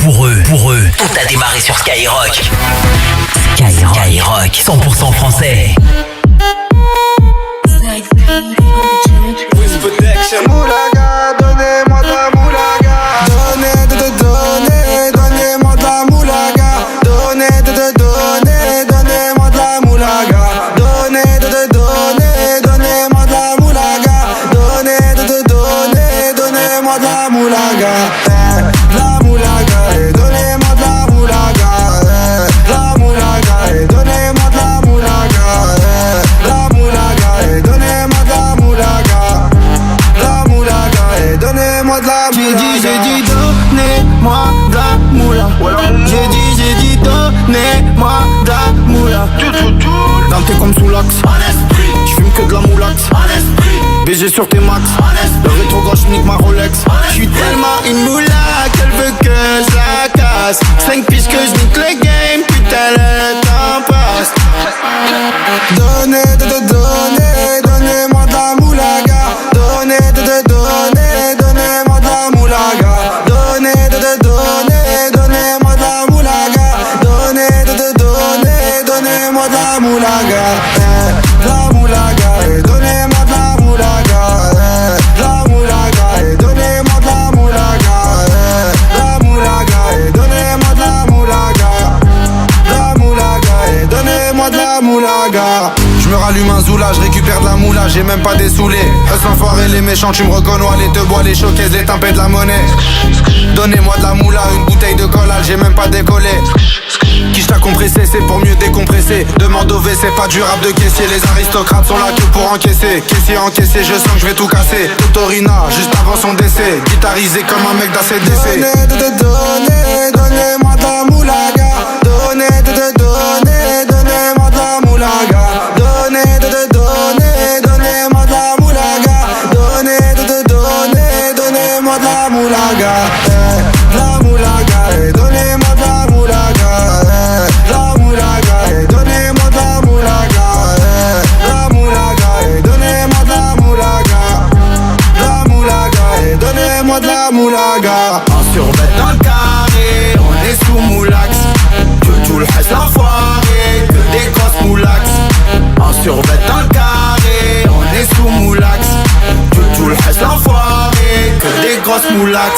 Pour eux, tout a démarré sur Skyrock. Skyrock, 100% français. Moulaga, donnez-moi de la moulaga. Donnez-moi de la moulaga. Donnez-moi de la moulaga. Donnez-moi de la moulaga. Donnez-moi de la moulaga. La moulaga, donnez-moi de la moulaga. La moulaga, donnez-moi de la moulaga. La moulaga, donnez-moi de la moulaga. La moulaga, donnez-moi de la moulaga. J'ai dit donnez-moi de la moula. J'ai dit donnez-moi de la moula. Danté comme sous l'axe. J'fume que de la moulax. BG sur tes max. Le rétro gauche nique ma Rolex. J'suis tellement une moula qu'elle veut que je la casse. 5 pistes que je nique le game. Putain le temps passe. Donnez-moi de la moulaga. Donnez-moi de la moulaga. Donnez-moi de la moulaga. Donnez-moi de la moulaga. La moulaga, donnez-moi de la moulaga. La moulaga, donnez-moi de la moulaga. La moulaga, donnez-moi de la moulaga. La moulaga, donnez-moi de la moulaga. Je me rallume un zoula, je récupère de la moula, j'ai même pas des saoulés. Sans foirer les méchants, tu me reconnais, les te bois, les showcases, les tempêtes de la monnaie. Donnez-moi de la moula, une bouteille de collage, j'ai même pas décollé. Qui t'a compressé, c'est pour mieux décompresser. Demande au WC, pas du rap de caissier. Les aristocrates sont là que pour encaisser. Caissier encaissé, je sens que je vais tout casser. Totorina, juste avant son décès. Guitarisé comme un mec d'ACDC. Donnez-moi de la moulaga. Donnez-moi de la moulaga. Donnez-moi de la moulaga. Donnez-moi de la moulaga. La moulaga, donnez-moi de la moulaga. La moulaga, donnez-moi de la moulaga. La moulaga, donnez-moi de la moulaga. La moulaga, donnez-moi de la moulaga. En survêt dans le carré, on est sous moulax. Que tout le reste l'enfoiré, que des grosses moulax. En survêt dans le carré, on est sous moulax. Que tout le reste l'enfoiré, que des grosses moulax.